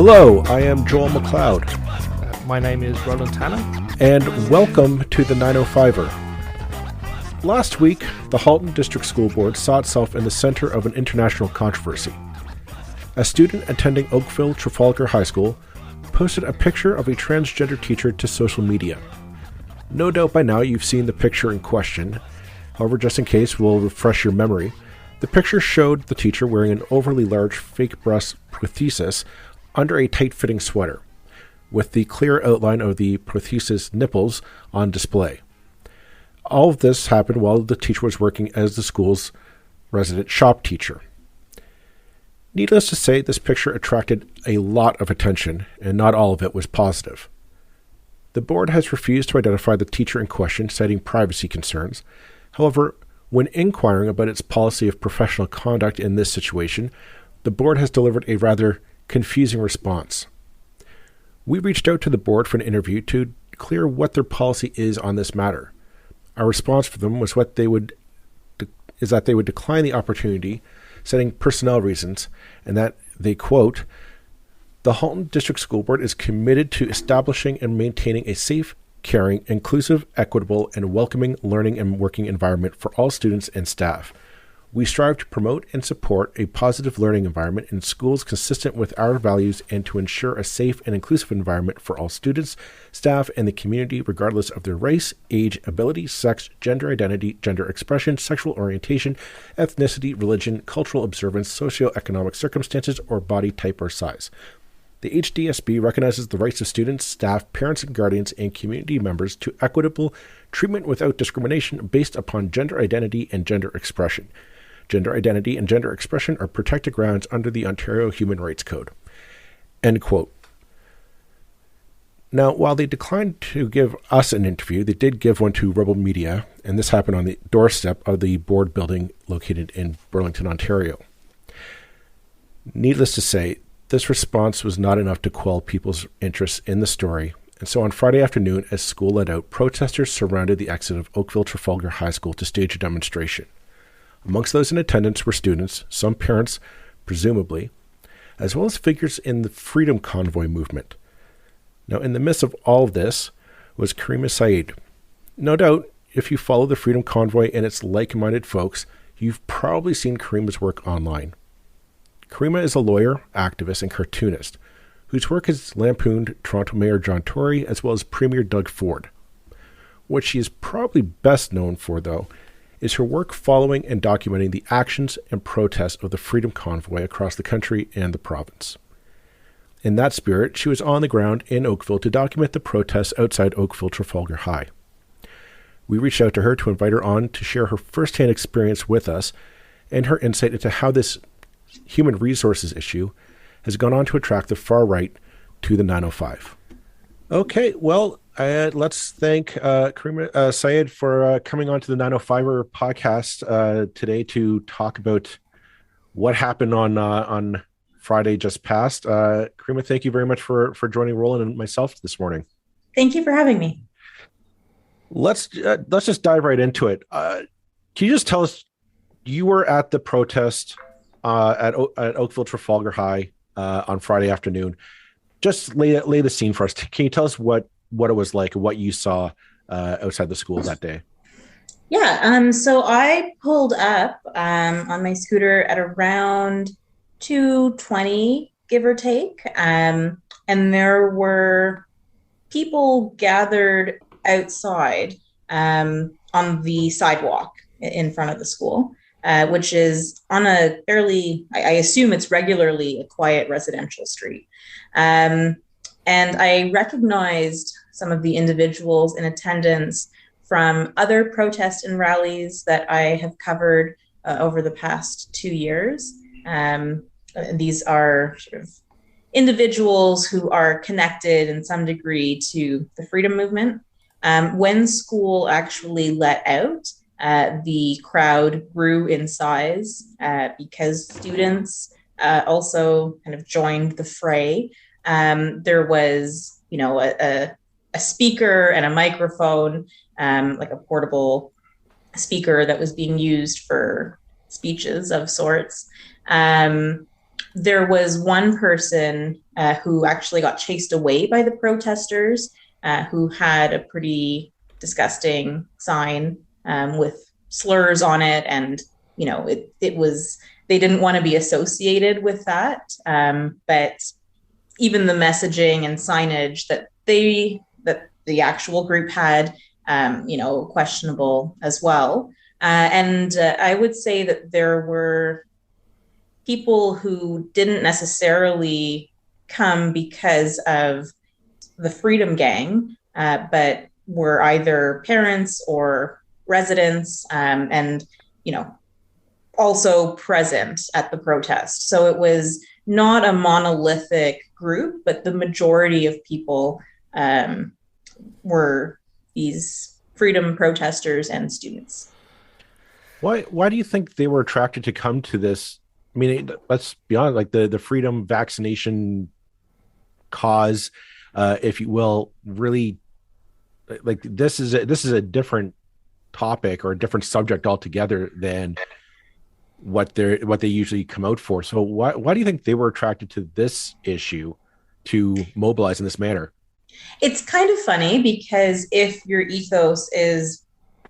Hello, I am Joel McLeod. My name is Roland Tanner. And welcome to the 905er. Last week, the Halton District School Board saw itself in the center of an international controversy. A student attending Oakville Trafalgar High School posted a picture of a transgender teacher to social media. No doubt by now you've seen the picture in question. However, just in case we'll refresh your memory, the picture showed the teacher wearing an overly large fake breast prosthesis under a tight-fitting sweater, with the clear outline of the prosthesis nipples on display. All of this happened while the teacher was working as the school's resident shop teacher. Needless to say, this picture attracted a lot of attention, and not all of it was positive. The board has refused to identify the teacher in question, citing privacy concerns. However, when inquiring about its policy of professional conduct in this situation, the board has delivered a rather confusing response. We reached out to the board for an interview to clear what their policy is on this matter. Our response for them was that they would decline the opportunity, citing personnel reasons, and that they, quote, "The Halton District School Board is committed to establishing and maintaining a safe, caring, inclusive, equitable, and welcoming learning and working environment for all students and staff. We strive to promote and support a positive learning environment in schools consistent with our values and to ensure a safe and inclusive environment for all students, staff, and the community regardless of their race, age, ability, sex, gender identity, gender expression, sexual orientation, ethnicity, religion, cultural observance, socioeconomic circumstances, or body type or size. The HDSB recognizes the rights of students, staff, parents and guardians, and community members to equitable treatment without discrimination based upon gender identity and gender expression. Gender identity and gender expression are protected grounds under the Ontario Human Rights Code." End quote. Now, while they declined to give us an interview, they did give one to Rebel Media, and this happened on the doorstep of the board building located in Burlington, Ontario. Needless to say, this response was not enough to quell people's interest in the story, and so on Friday afternoon, as school let out, protesters surrounded the exit of Oakville Trafalgar High School to stage a demonstration. Amongst those in attendance were students, some parents, presumably, as well as figures in the Freedom Convoy movement. Now, in the midst of all of this was Caryma Saeed. No doubt, if you follow the Freedom Convoy and its like-minded folks, you've probably seen Caryma's work online. Caryma is a lawyer, activist, and cartoonist, whose work has lampooned Toronto Mayor John Tory as well as Premier Doug Ford. What she is probably best known for, though, is her work following and documenting the actions and protests of the Freedom Convoy across the country and the province. In that spirit, she was on the ground in Oakville to document the protests outside Oakville Trafalgar High. We reached out to her to invite her on to share her firsthand experience with us and her insight into how this human resources issue has gone on to attract the far right to the 905. Okay, well, let's thank Caryma Saeed for coming on to the 905er podcast today to talk about what happened on Friday just past. Caryma, thank you very much for joining Roland and myself this morning. Thank you for having me. Let's just dive right into it. Can you just tell us, you were at the protest at Oakville Trafalgar High on Friday afternoon. Just lay the scene for us. Can you tell us what it was like, what you saw outside the school that day? Yeah, so I pulled up on my scooter at around 2:20, give or take, and there were people gathered outside on the sidewalk in front of the school, which is on a fairly, I assume it's regularly a quiet residential street. And I recognized some of the individuals in attendance from other protests and rallies that I have covered over the past 2 years. These are sort of individuals who are connected in some degree to the freedom movement. When school actually let out, the crowd grew in size because students also kind of joined the fray. There was, a speaker and a microphone, like a portable speaker that was being used for speeches of sorts. there was one person who actually got chased away by the protesters, who had a pretty disgusting sign with slurs on it, and it was, they didn't want to be associated with that. But even the messaging and signage that the actual group had, questionable as well. And I would say that there were people who didn't necessarily come because of the Freedom Gang, but were either parents or residents, and also present at the protest. So it was not a monolithic group, but the majority of people were these freedom protesters and students. Why do you think they were attracted to come to this? I mean, let's be honest, like the freedom vaccination cause, if you will, really, like this is a different topic or a different subject altogether than what they usually come out for. So why do you think they were attracted to this issue to mobilize in this manner? It's kind of funny because if your ethos is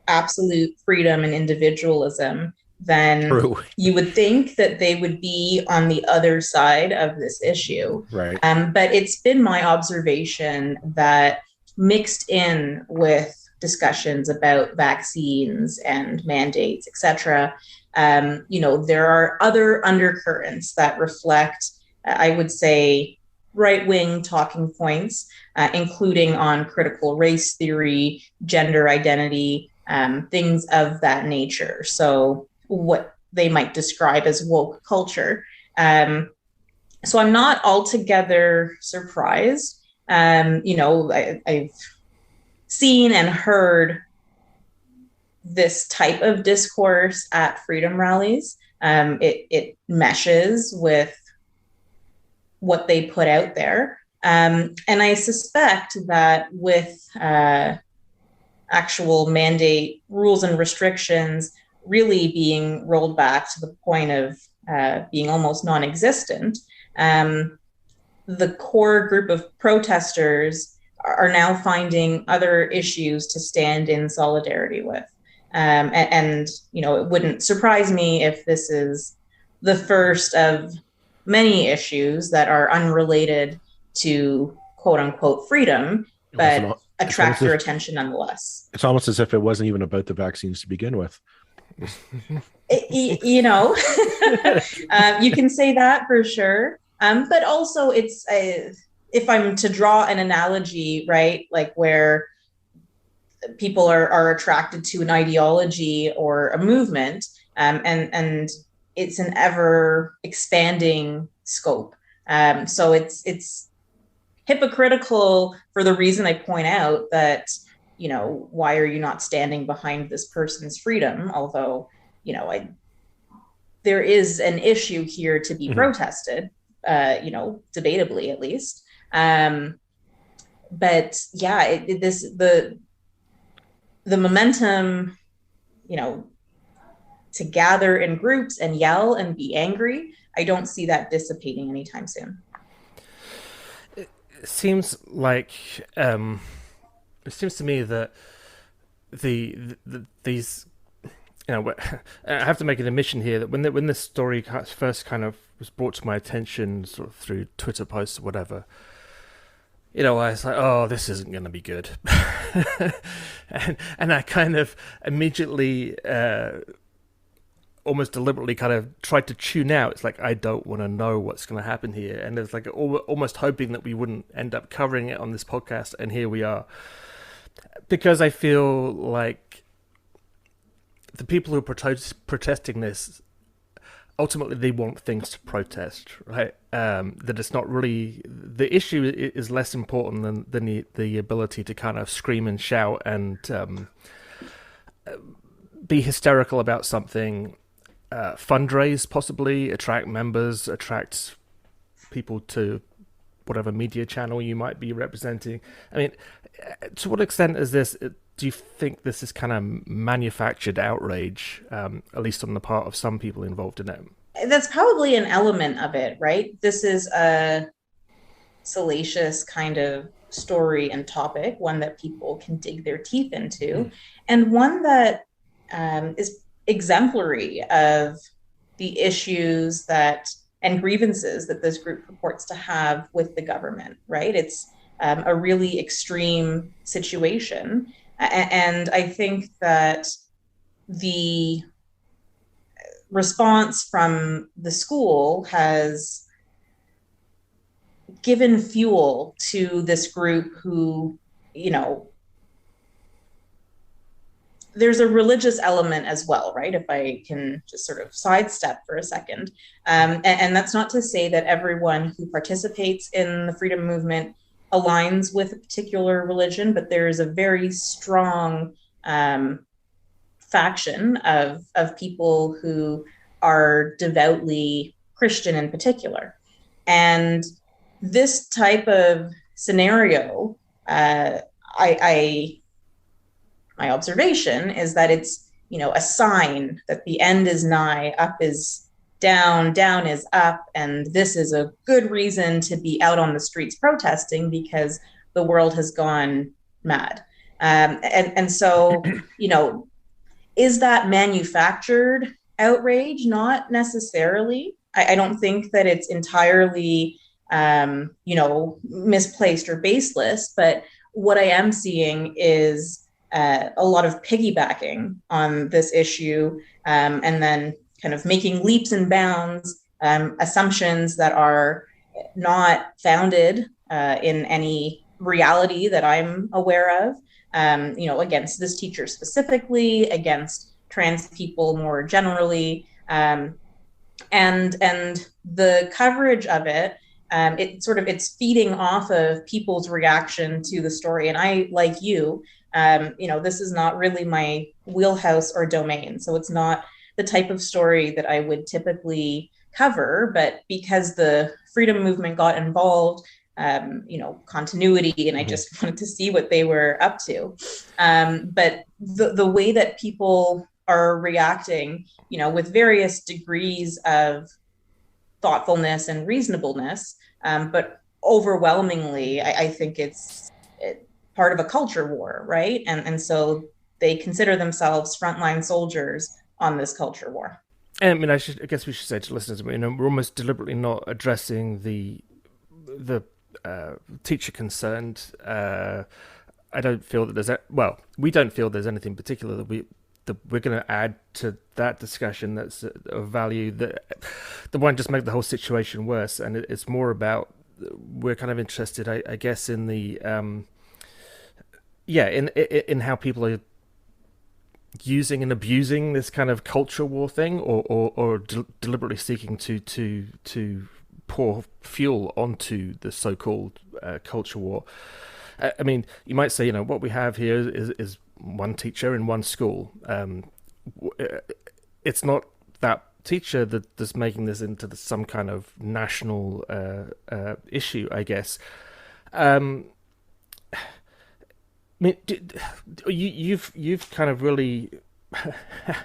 absolute freedom and individualism, then True. You would think that they would be on the other side of this issue. Right. But it's been my observation that mixed in with discussions about vaccines and mandates, etc., there are other undercurrents that reflect, I would say, right-wing talking points, including on critical race theory, gender identity, things of that nature. So what they might describe as woke culture. So I'm not altogether surprised. I've seen and heard this type of discourse at freedom rallies. It meshes with what they put out there. And I suspect that with actual mandate rules and restrictions really being rolled back to the point of being almost non-existent, the core group of protesters are now finding other issues to stand in solidarity with. And it wouldn't surprise me if this is the first of many issues that are unrelated to quote unquote freedom, but attract your attention nonetheless. It's almost as if it wasn't even about the vaccines to begin with. You can say that for sure. But also it's if I'm to draw an analogy, right, like where people are attracted to an ideology or a movement, and it's an ever expanding scope. So it's hypocritical for the reason I point out that, why are you not standing behind this person's freedom? Although, there is an issue here to be protested, debatably at least. But yeah, the momentum, to gather in groups and yell and be angry, I don't see that dissipating anytime soon. It seems like it seems to me that these I have to make an admission here that when this story first kind of was brought to my attention, sort of through Twitter posts or whatever, I was like, oh, this isn't going to be good. and I kind of immediately, almost deliberately kind of tried to tune out. It's like, I don't want to know what's going to happen here. And it's like almost hoping that we wouldn't end up covering it on this podcast. And here we are. Because I feel like the people who are protesting this, ultimately they want things to protest, right? That it's not really, the issue is less important than the ability to kind of scream and shout and be hysterical about something, fundraise possibly, attract members, attract people to whatever media channel you might be representing. I mean, to what extent is this, do you think this is kind of manufactured outrage, at least on the part of some people involved in it? that's probably an element of it, right? This is a salacious kind of story and topic, one that people can dig their teeth into, and one that is exemplary of the issues that and grievances that this group purports to have with the government, right? It's a really extreme situation. And I think that the response from the school has given fuel to this group who, you know, there's a religious element as well, right? If I can just sort of sidestep for a second. And that's not to say that everyone who participates in the freedom movement aligns with a particular religion, but there is a very strong faction of people who are devoutly Christian in particular. And this type of scenario, my observation is that it's, you know, a sign that the end is nigh, up is down, down is up, and this is a good reason to be out on the streets protesting because the world has gone mad. And so, you know, is that manufactured outrage? Not necessarily. I don't think that it's entirely, you know, misplaced or baseless, but what I am seeing is a lot of piggybacking on this issue, and then kind of making leaps and bounds, assumptions that are not founded in any reality that I'm aware of, you know, against this teacher specifically, against trans people more generally, and the coverage of it, it's feeding off of people's reaction to the story. And I, like you, you know, this is not really my wheelhouse or domain. So it's not the type of story that I would typically cover, but because the freedom movement got involved, you know, continuity, and I just wanted to see what they were up to. But the way that people are reacting, you know, with various degrees of thoughtfulness and reasonableness, but overwhelmingly, I think it's part of a culture war, right? And so they consider themselves frontline soldiers on this culture war. And I mean, I guess we should say to listeners, you know, we're almost deliberately not addressing the teacher concerned. I don't feel that there's we don't feel there's anything particular that we're going to add to that discussion that's of value. That won't just make the whole situation worse. And it's more about, we're kind of interested, I guess, in the in how people are using and abusing this kind of culture war thing, or deliberately seeking to pour fuel onto the so-called culture war. I mean, you might say, you know, what we have here is one teacher in one school. It's not that teacher that's making this into some kind of national issue, I guess. I mean, you've kind of really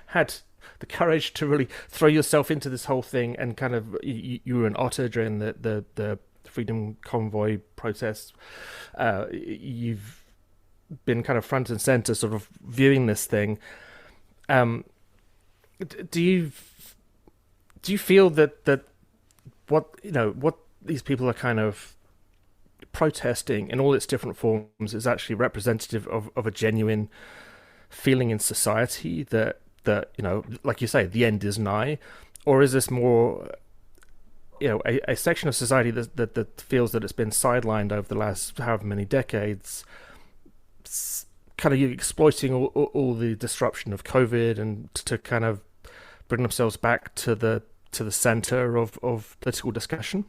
had the courage to really throw yourself into this whole thing, and kind of you were an otter during the Freedom Convoy protests. You've been kind of front and center, sort of viewing this thing. Do you feel that what these people are kind of protesting in all its different forms is actually representative of a genuine feeling in society that you know, like you say, the end is nigh? Or is this more, you know, a section of society that feels that it's been sidelined over the last however many decades, kind of exploiting all the disruption of COVID and to kind of bring themselves back to the center of political discussion?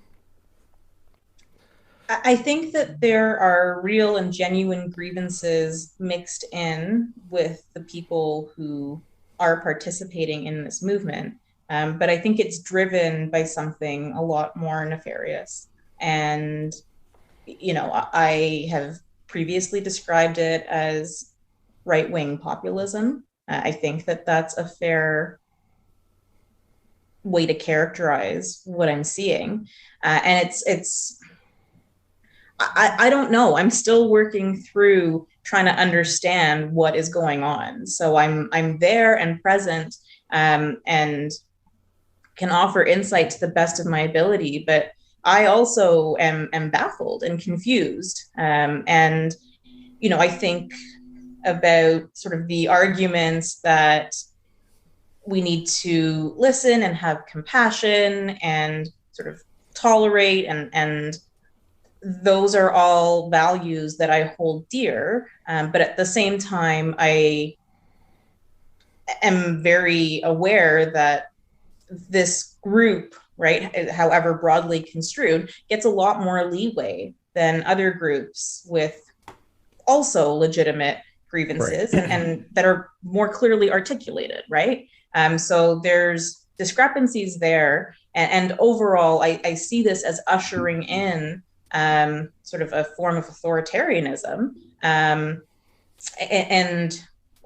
I think that there are real and genuine grievances mixed in with the people who are participating in this movement. But I think it's driven by something a lot more nefarious. And, you know, I have previously described it as right-wing populism. I think that that's a fair way to characterize what I'm seeing. And I don't know. I'm still working through trying to understand what is going on. So I'm there and present, and can offer insight to the best of my ability. But I also am baffled and confused. And I think about sort of the arguments that we need to listen and have compassion and sort of tolerate, and those are all values that I hold dear. But at the same time, I am very aware that this group, right, however broadly construed, gets a lot more leeway than other groups with also legitimate grievances, Right. and that are more clearly articulated, right? So there's discrepancies there. And overall, I see this as ushering in sort of a form of authoritarianism. And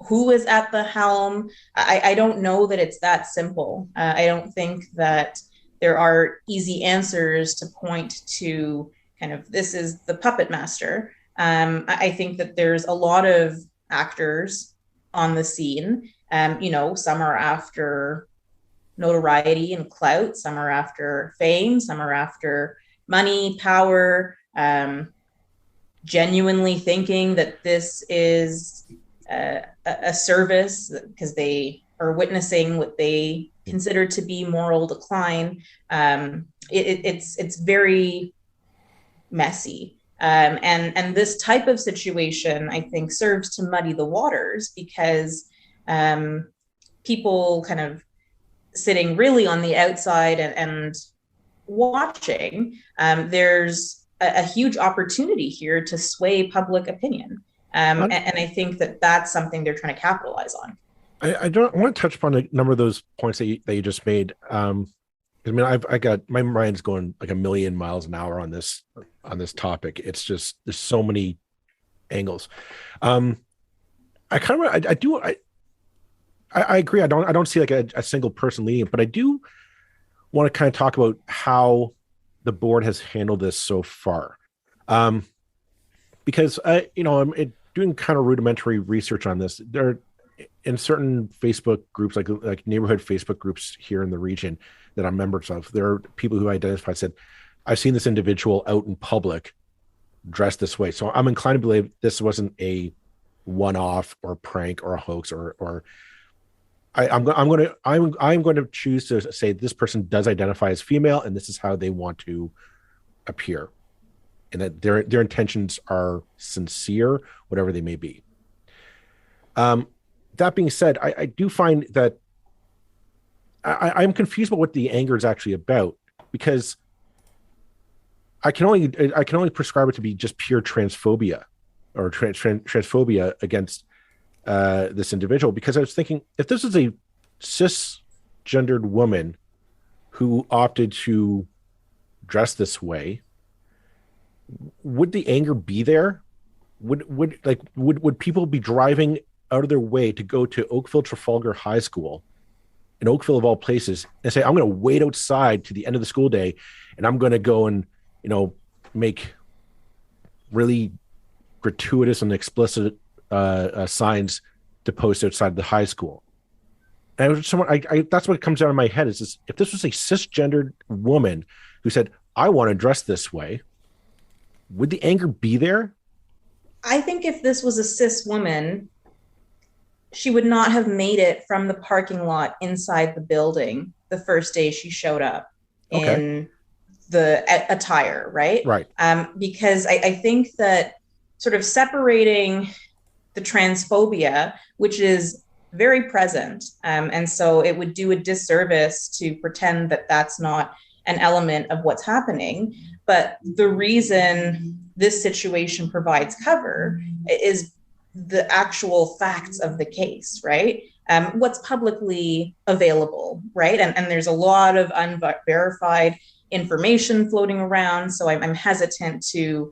who is at the helm? I don't know that it's that simple. I don't think that there are easy answers to point to kind of this is the puppet master. I think that there's a lot of actors on the scene. Some are after notoriety and clout, some are after fame, some are after money, power, genuinely thinking that this is a service because they are witnessing what they consider to be moral decline. It's very messy. And this type of situation, I think, serves to muddy the waters because people kind of sitting really on the outside and watching, there's a huge opportunity here to sway public opinion. And I think that that's something they're trying to capitalize on. I want to touch upon a number of those points that you just made. I mean, I got my mind's going like a million miles an hour on this topic. It's just there's so many angles. I agree. I don't see like a single person leading it, but I do want to kind of talk about how the board has handled this so far. Because I'm doing kind of rudimentary research on this. There in certain Facebook groups, like neighborhood Facebook groups here in the region that I'm members of, there are people who identified said, I've seen this individual out in public dressed this way. So I'm inclined to believe this wasn't a one-off or prank or a hoax or I'm going to choose to say this person does identify as female and this is how they want to appear, and that their intentions are sincere, whatever they may be. That being said, I do find that I'm confused about what the anger is actually about, because I can only prescribe it to be just pure transphobia or transphobia against this individual, because I was thinking, if this is a cisgendered woman who opted to dress this way, would the anger be there? Would people be driving out of their way to go to Oakville Trafalgar High School, in Oakville of all places, and say, I'm going to wait outside to the end of the school day and I'm going to go and make really gratuitous and explicit signs to post outside the high school? And that's what comes out of my head is this: if this was a cisgendered woman who said, I want to dress this way, would the anger be there? I think if this was a cis woman, she would not have made it from the parking lot inside the building the first day she showed up in the attire, right? Right. Because I think that sort of separating the transphobia, which is very present, and so it would do a disservice to pretend that that's not an element of what's happening. But the reason this situation provides cover is the actual facts of the case, right? What's publicly available, right? And there's a lot of unverified information floating around. So I'm hesitant to,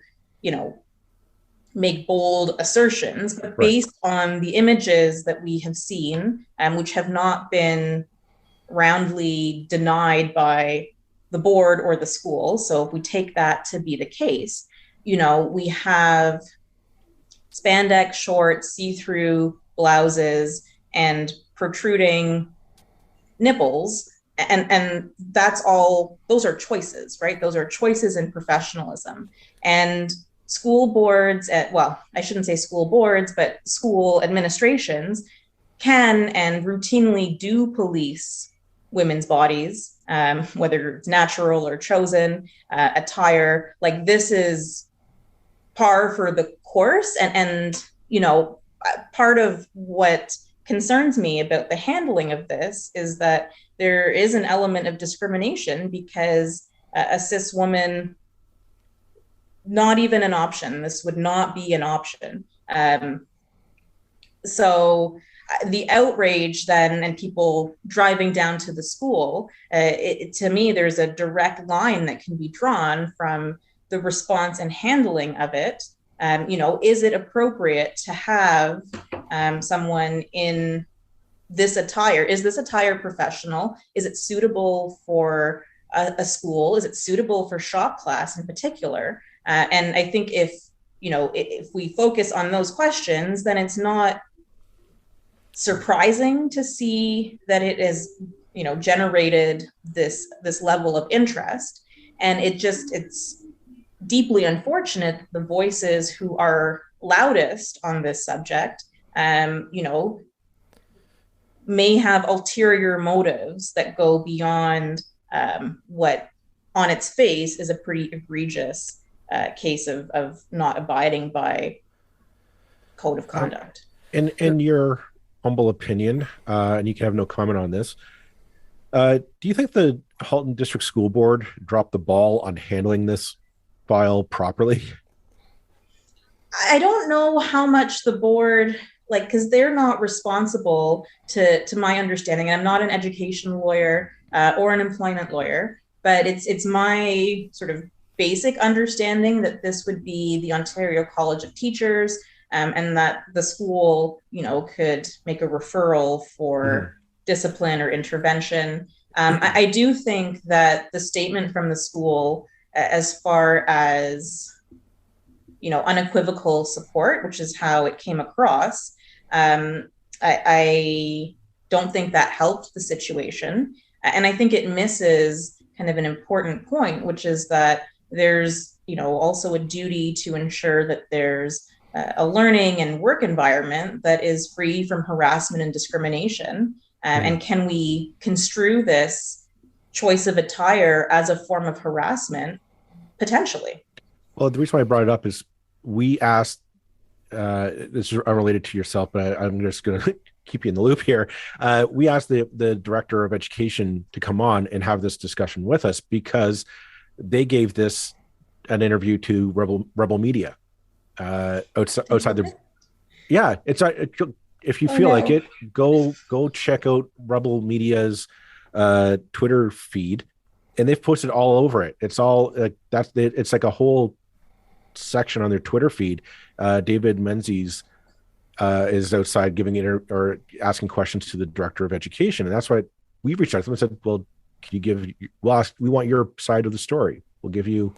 make bold assertions, but based on the images that we have seen, which have not been roundly denied by the board or the school. So if we take that to be the case, we have spandex shorts, see-through blouses, and protruding nipples. And that's all, those are choices, right? Those are choices in professionalism. And school boards, I shouldn't say school boards, but school administrations can and routinely do police women's bodies, whether it's natural or chosen attire. Like, this is par for the course. And part of what concerns me about the handling of this is that there is an element of discrimination, because a cis woman, not even an option. This would not be an option. So the outrage then, and people driving down to the school, to me, there's a direct line that can be drawn from the response and handling of it. Is it appropriate to have someone in this attire? Is this attire professional? Is it suitable for a school? Is it suitable for shop class in particular? And I think if we focus on those questions, then it's not surprising to see that it is, generated this level of interest. And it's deeply unfortunate the voices who are loudest on this subject, may have ulterior motives that go beyond what on its face is a pretty egregious case of not abiding by code of conduct. In your humble opinion, and you can have no comment on this, do you think the Halton District School Board dropped the ball on handling this file properly? I don't know how much the board, because they're not responsible to my understanding. I'm not an education lawyer or an employment lawyer, but it's my sort of basic understanding that this would be the Ontario College of Teachers, and that the school, could make a referral for discipline or intervention. I do think that the statement from the school, as far as unequivocal support, which is how it came across, I don't think that helped the situation. And I think it misses kind of an important point, which is that there's also a duty to ensure that there's a learning and work environment that is free from harassment and discrimination. And can we construe this choice of attire as a form of harassment? Potentially. Well, the reason why I brought it up is we asked, this is unrelated to yourself, but I'm just going to keep you in the loop here. We asked the director of education to come on and have this discussion with us, because they gave this an interview to Rebel Media outside the. Yeah, it's if you feel like it, go check out Rebel Media's Twitter feed. And they've posted all over it. It's all it's like a whole section on their Twitter feed. David Menzies is outside giving it or asking questions to the director of education, and that's why we reached out to them and said, "Well, can you we want your side of the story. We'll give you."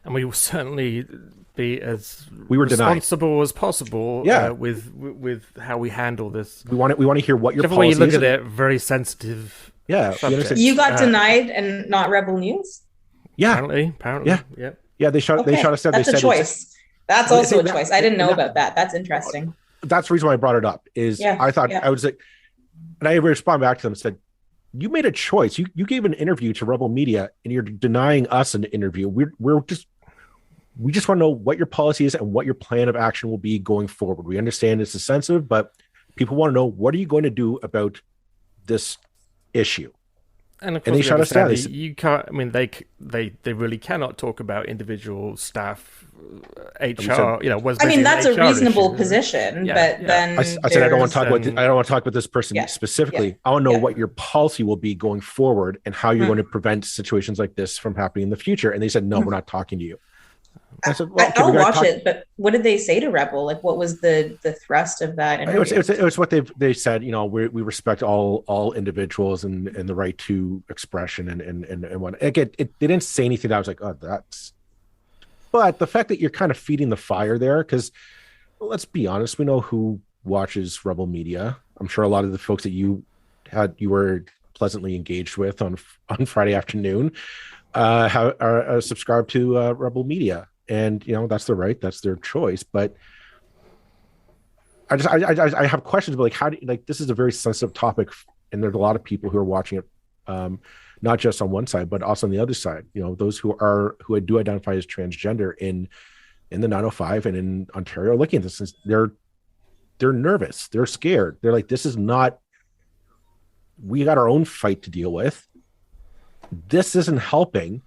And we will certainly be as denied as possible. With how we handle this. We want to hear what your policy is. When you look at it, very sensitive. Yeah, you got denied and not Rebel News. Yeah, apparently. Yeah. They shot us down. That's a choice. That's also a choice. I didn't know about that. That's interesting. That's the reason why I brought it up. I thought I was like, and I responded back to them and said, "You made a choice. You gave an interview to Rebel Media, and you're denying us an interview. We just want to know what your policy is and what your plan of action will be going forward. We understand this is sensitive, but people want to know, what are you going to do about this issue?" And of course, they shut us down. You can't. I mean, they really cannot talk about individual staff, HR. That's a reasonable position. But then I said I don't want to talk about. I don't want to talk about this person specifically. Yeah. I want to know what your policy will be going forward and how you're going to prevent situations like this from happening in the future. And they said, "No, we're not talking to you." I said, well, okay, I'll watch it, but what did they say to Rebel? Like, what was the thrust of that interview? It was what they said. You know, we respect all individuals and the right to expression and what. Again, they didn't say anything that I was like, oh, that's. But the fact that you're kind of feeding the fire there, because let's be honest, we know who watches Rebel Media. I'm sure a lot of the folks that you were pleasantly engaged with on Friday afternoon are subscribed to Rebel Media. And, you know, that's their right. That's their choice. But I have questions about, like, how do you, like, this is a very sensitive topic. And there's a lot of people who are watching it, not just on one side, but also on the other side. You know, those who do identify as transgender in the 905 and in Ontario looking at this, they're nervous. They're scared. They're like, this is not, we got our own fight to deal with. This isn't helping.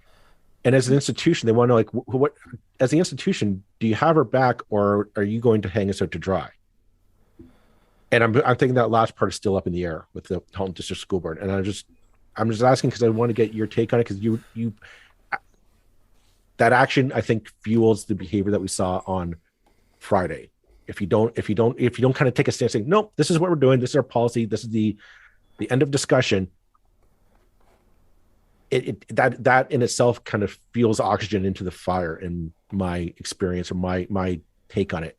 And as an institution, they want to know, like, what, as the institution, do you have our back, or are you going to hang us out to dry? And I'm thinking that last part is still up in the air with the Halton District School Board. And I'm just asking because I want to get your take on it, because you that action, I think, fuels the behavior that we saw on Friday. If you don't kind of take a stance saying, no, this is what we're doing, this is our policy, this is the end of discussion. That in itself kind of fuels oxygen into the fire, in my experience, or my take on it.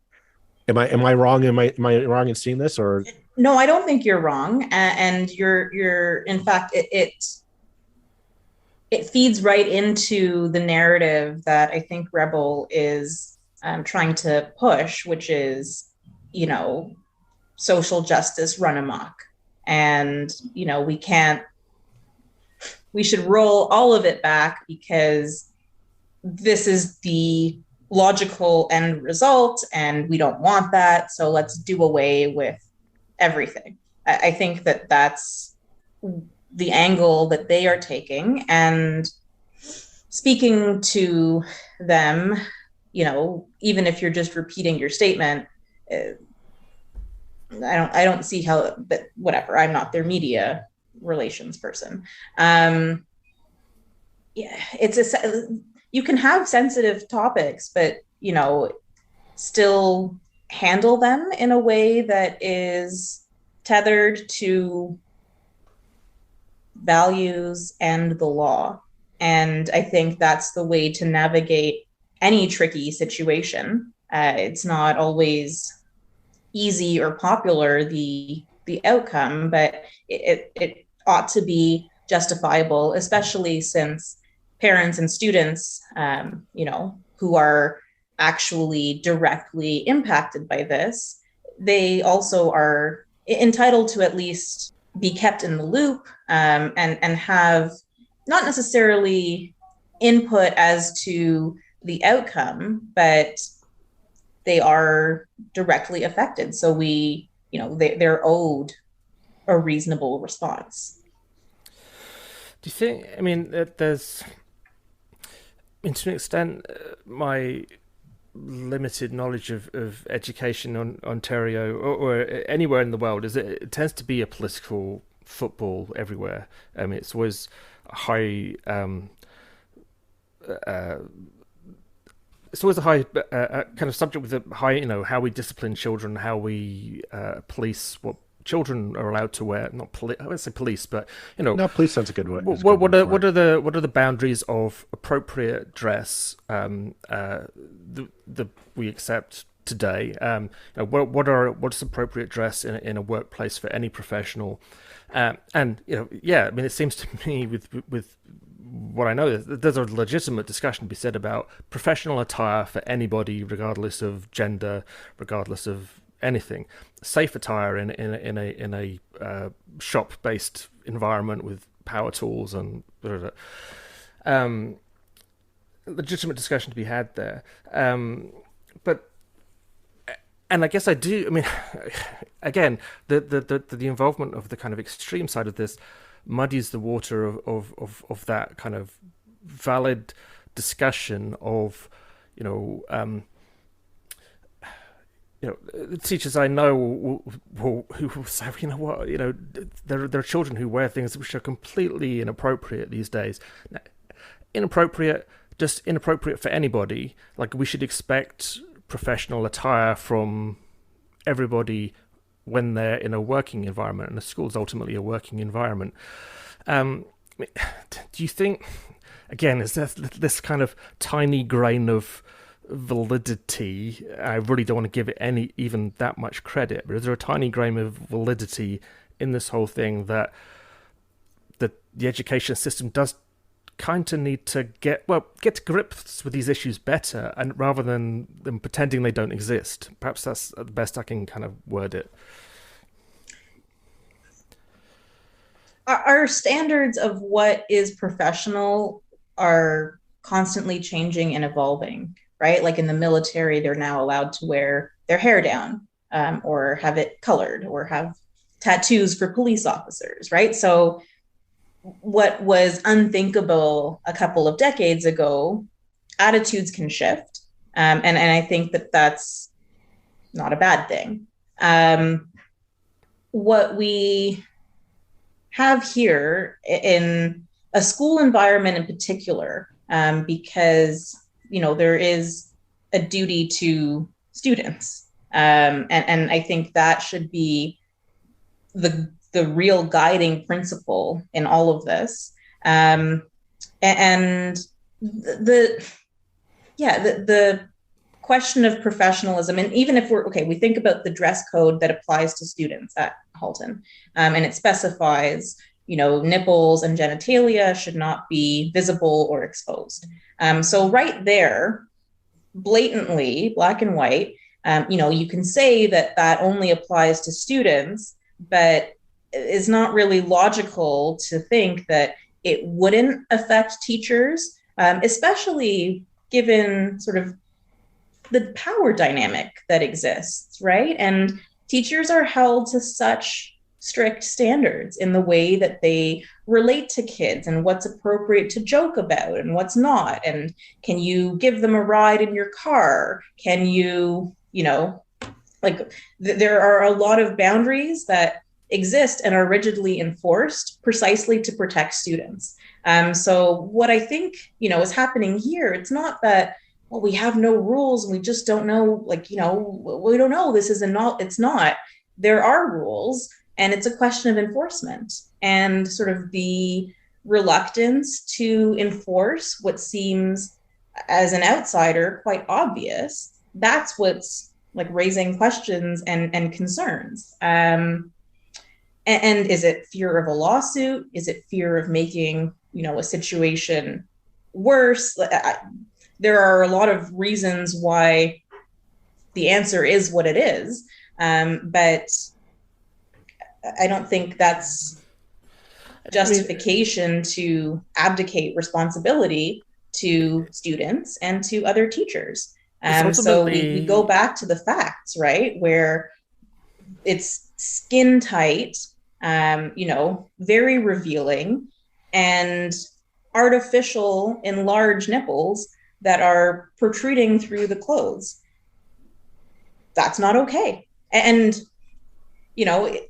Am I wrong? Am I wrong in seeing this? Or no, I don't think you're wrong, and you're in fact it feeds right into the narrative that I think Rebel is trying to push, which is, you know, social justice run amok, and, you know, we should roll all of it back because this is the logical end result and we don't want that. So let's do away with everything. I think that that's the angle that they are taking. And speaking to them, you know, even if you're just repeating your statement, I don't see how, but whatever, I'm not their media relations person. Yeah, you can have sensitive topics, but, you know, still handle them in a way that is tethered to values and the law. And I think that's the way to navigate any tricky situation. It's not always easy or popular, the outcome, but it ought to be justifiable, especially since parents and students, you know, who are actually directly impacted by this, they also are entitled to at least be kept in the loop, and have not necessarily input as to the outcome, but they are directly affected. So they're owed a reasonable response. Do you think, I mean, there's, to an extent, my limited knowledge of education in Ontario or anywhere in the world is it tends to be a political football everywhere. I mean, it's always a high, it's always a high kind of subject with a high, you know, how we discipline children, how we police what children are allowed to wear. Not I wouldn't say police, but, you know, no, police sounds a good word. What are the boundaries of appropriate dress that we accept today? You know, what's appropriate dress in a workplace for any professional? And, you know, yeah, I mean, it seems to me with what I know, there's a legitimate discussion to be said about professional attire for anybody, regardless of gender, regardless of anything. Safe attire in a shop-based environment with power tools and legitimate discussion to be had there. But I guess I do. I mean, again, the involvement of the kind of extreme side of this muddies the water of that kind of valid discussion of, you know, the teachers I know who will say, you know what, you know, there are children who wear things which are completely inappropriate these days. Now, inappropriate just inappropriate for anybody. Like, we should expect professional attire from everybody when they're in a working environment, and the school's ultimately a working environment. Do you think, again, is there this kind of tiny grain of validity? I really don't want to give it even that much credit, but is there a tiny grain of validity in this whole thing that the education system does kind of need to get to grips with these issues better, and rather than them pretending they don't exist? Perhaps that's the best I can kind of word it. Our standards of what is professional are constantly changing and evolving, right? Like in the military, they're now allowed to wear their hair down, or have it colored, or have tattoos for police officers, right? So what was unthinkable a couple of decades ago, attitudes can shift. And I think that that's not a bad thing. What we have here in a school environment in particular, because, there is a duty to students. And I think that should be the real guiding principle in all of this. And the question of professionalism, and even if we think about the dress code that applies to students at Halton, and it specifies, nipples and genitalia should not be visible or exposed. So right there, blatantly, black and white, you can say that only applies to students, but it's not really logical to think that it wouldn't affect teachers, especially given sort of the power dynamic that exists, right? And teachers are held to such strict standards in the way that they relate to kids and what's appropriate to joke about and what's not. And can you give them a ride in your car? Can you, there are a lot of boundaries that exist and are rigidly enforced precisely to protect students. So what I think, is happening here, it's not that, we have no rules and we just don't know, we don't know, it's not. There are rules, and it's a question of enforcement, and sort of the reluctance to enforce what seems, as an outsider, quite obvious. That's what's raising questions and concerns. And is it fear of a lawsuit? Is it fear of making, a situation worse? There are a lot of reasons why the answer is what it is. But I don't think that's justification to abdicate responsibility to students and to other teachers. So we go back to the facts, right? Where it's skin tight, very revealing, and artificial enlarged nipples that are protruding through the clothes. That's not okay. And,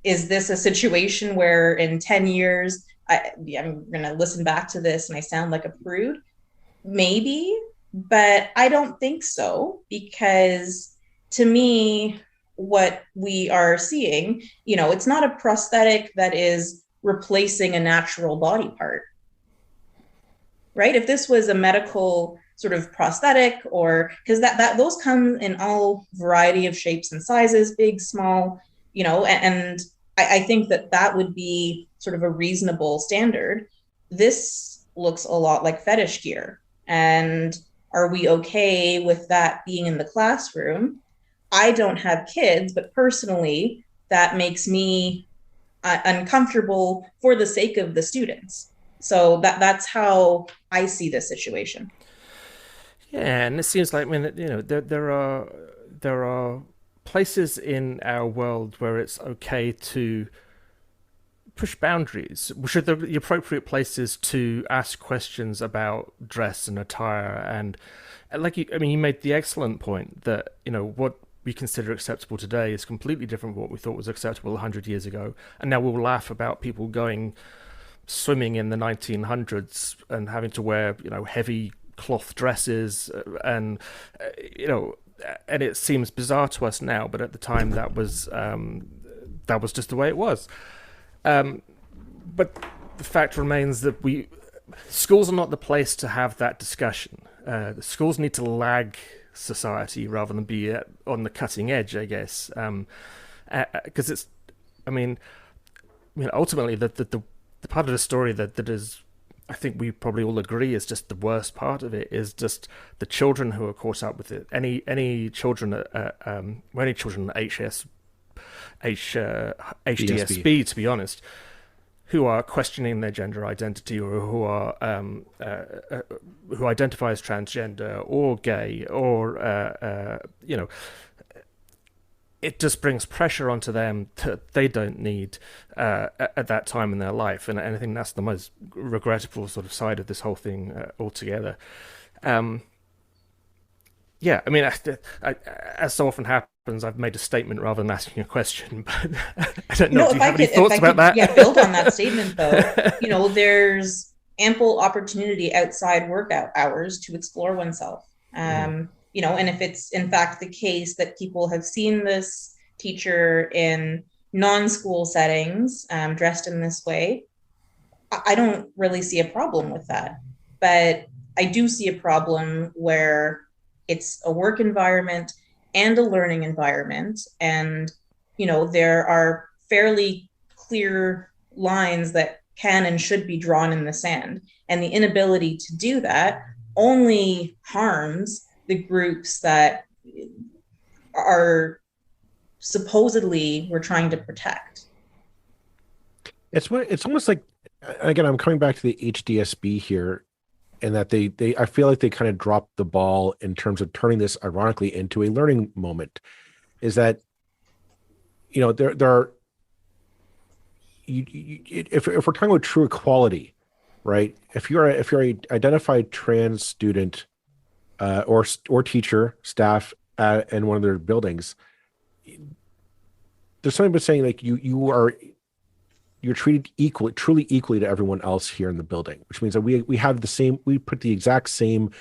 is this a situation where in 10 years, I'm going to listen back to this and I sound like a prude? Maybe, but I don't think so, because to me, what we are seeing, it's not a prosthetic that is replacing a natural body part, right? If this was a medical sort of prosthetic, or because that those come in all variety of shapes and sizes, big, small, and I think that would be sort of a reasonable standard. This looks a lot like fetish gear. And are we okay with that being in the classroom? I don't have kids, but personally, that makes me uncomfortable for the sake of the students. So that's how I see this situation. Yeah, and it seems like, there are places in our world where it's okay to push boundaries, which are the appropriate places to ask questions about dress and attire. And you made the excellent point that, what we consider acceptable today is completely different from what we thought was acceptable 100 years ago. And now we'll laugh about people going swimming in the 1900s and having to wear, heavy cloth dresses, and and it seems bizarre to us now, but at the time that was just the way it was. But the fact remains that schools are not the place to have that discussion. The schools need to lag society rather than be on the cutting edge, I guess. Because it's, ultimately the part of the story that is, I think we probably all agree, is just the worst part of it, is just the children who are caught up with it. Any children at HDSB, to be honest, who are questioning their gender identity, or who are who identify as transgender or gay, or it just brings pressure onto them that they don't need at that time in their life, and I think that's the most regrettable sort of side of this whole thing altogether. As so often happens, I've made a statement rather than asking a question, but I don't know if you have any thoughts about that. Yeah, build on that statement though. There's ample opportunity outside workout hours to explore oneself. And if it's in fact the case that people have seen this teacher in non-school settings, dressed in this way, I don't really see a problem with that. But I do see a problem where it's a work environment and a learning environment. And, there are fairly clear lines that can and should be drawn in the sand. And the inability to do that only harms the groups that are supposedly we're trying to protect. It's almost like, again, I'm coming back to the HDSB here, and that they I feel like they kind of dropped the ball in terms of turning this ironically into a learning moment. Is that, there are, if we're talking about true equality, right? If you're a identified trans student or teacher, staff in one of their buildings, there's something about saying like you're treated truly equally to everyone else here in the building, which means that we have we put the exact same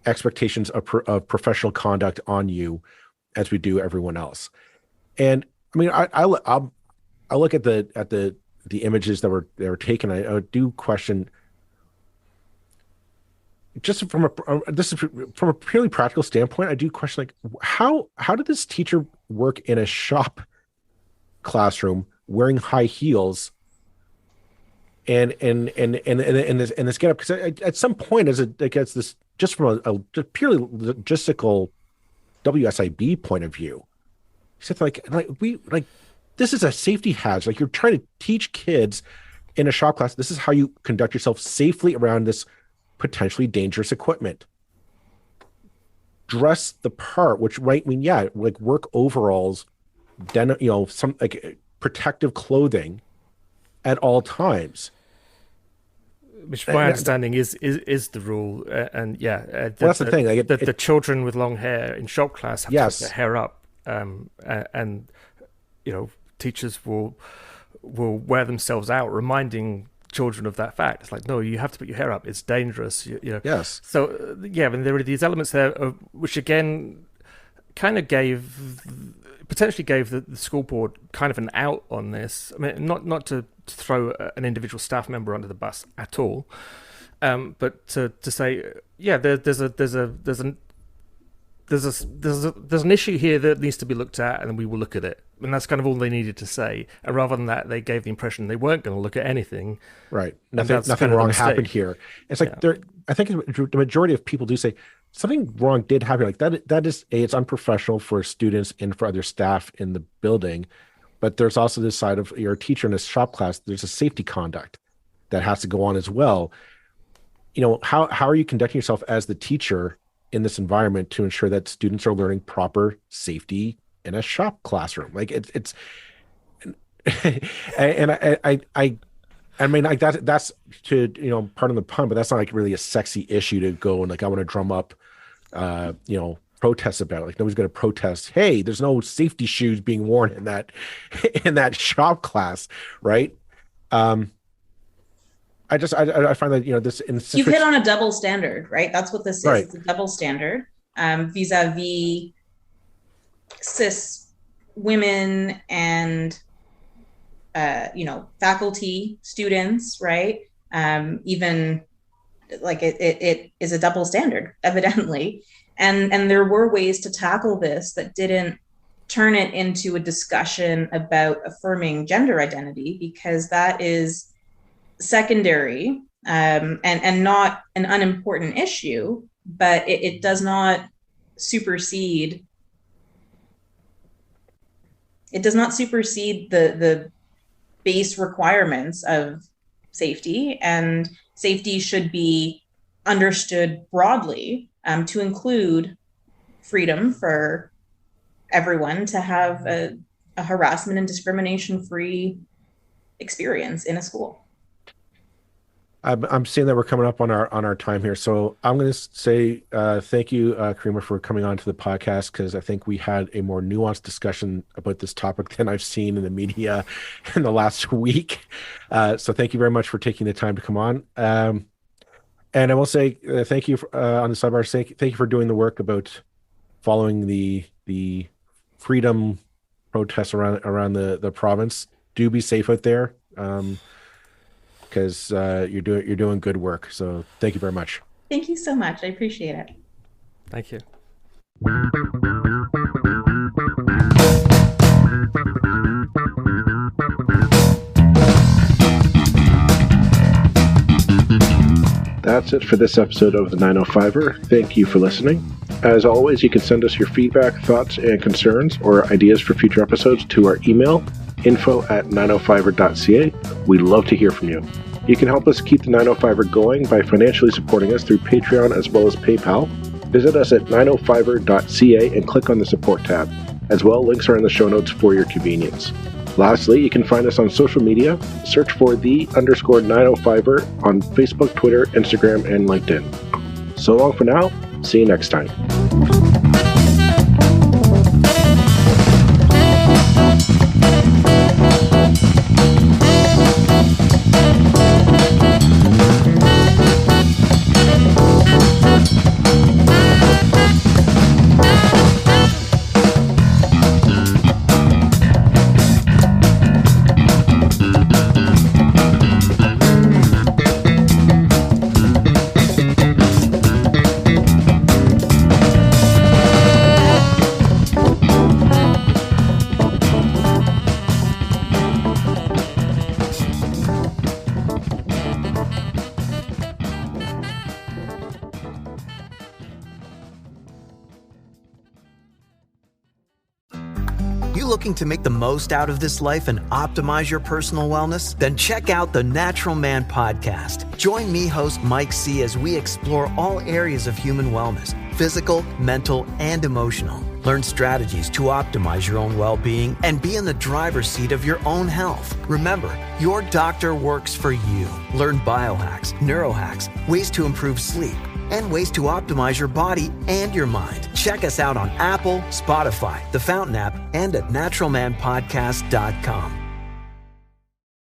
expectations of professional conduct on you as we do everyone else. And I look at the images that were taken. I do question, just from a purely practical standpoint, I do question, like, how did this teacher work in a shop classroom wearing high heels and this get up? Because at some point, as this, just from a purely logistical WSIB point of view, he said like this is a safety hazard. Like, you're trying to teach kids in a shop class, this is how you conduct yourself safely around this potentially dangerous equipment. Dress the part, which might mean, like work overalls, some like protective clothing at all times. Which my understanding is the rule, and that's the thing. Like the children with long hair in shop class have to put their hair up, and teachers will wear themselves out, reminding children of that fact. It's like, no, you have to put your hair up. It's dangerous. Yes. So there are these elements there, which again kind of potentially gave the school board kind of an out on this. I mean, not to throw an individual staff member under the bus at all, but to say, there's an issue here that needs to be looked at, and we will look at it. And that's kind of all they needed to say. And rather than that, they gave the impression they weren't going to look at anything. Right. Nothing wrong happened here. It's like I think the majority of people do say something wrong did happen. Like that is it's unprofessional for students and for other staff in the building. But there's also this side of your teacher in a shop class. There's a safety conduct that has to go on as well. How are you conducting yourself as the teacher in this environment to ensure that students are learning proper safety in a shop classroom? Like it's and I mean, like that's to, pardon the pun, but that's not like really a sexy issue to go and like, I want to drum up, protests about it. Like, nobody's going to protest, hey, there's no safety shoes being worn in that shop class. Right. I find that, this in you've hit on a double standard, right? That's what this is. Right. It's a double standard vis-a-vis cis women and faculty, students, right? Even like it is a double standard, evidently. And there were ways to tackle this that didn't turn it into a discussion about affirming gender identity, because that is secondary and not an unimportant issue, but it does not supersede. It does not supersede the base requirements of safety, and safety should be understood broadly to include freedom for everyone to have a harassment and discrimination-free experience in a school. I'm seeing that we're coming up on our time here, so I'm going to say thank you, Caryma, for coming on to the podcast, because I think we had a more nuanced discussion about this topic than I've seen in the media in the last week. So thank you very much for taking the time to come on. And I will say thank you on the sidebar. Thank you for doing the work about following the freedom protests around the province. Do be safe out there. Because you're doing good work. So thank you very much. Thank you so much. I appreciate it. Thank you. That's it for this episode of the 905er. Thank you for listening. As always, you can send us your feedback, thoughts, and concerns, or ideas for future episodes to our email, info@905er.ca. We'd love to hear from you. You can help us keep the 905er going by financially supporting us through Patreon as well as PayPal. Visit us at 905er.ca and click on the support tab. As well, links are in the show notes for your convenience. Lastly, you can find us on social media. Search for _905er on Facebook, Twitter, Instagram, and LinkedIn. So long for now. See you next time. Looking to make the most out of this life and optimize your personal wellness? Then check out the Natural Man Podcast. Join me, host Mike C., as we explore all areas of human wellness, physical, mental, and emotional. Learn strategies to optimize your own well-being and be in the driver's seat of your own health. Remember, your doctor works for you. Learn biohacks, neurohacks, ways to improve sleep, and ways to optimize your body and your mind. Check us out on Apple, Spotify, the Fountain app, and at naturalmanpodcast.com.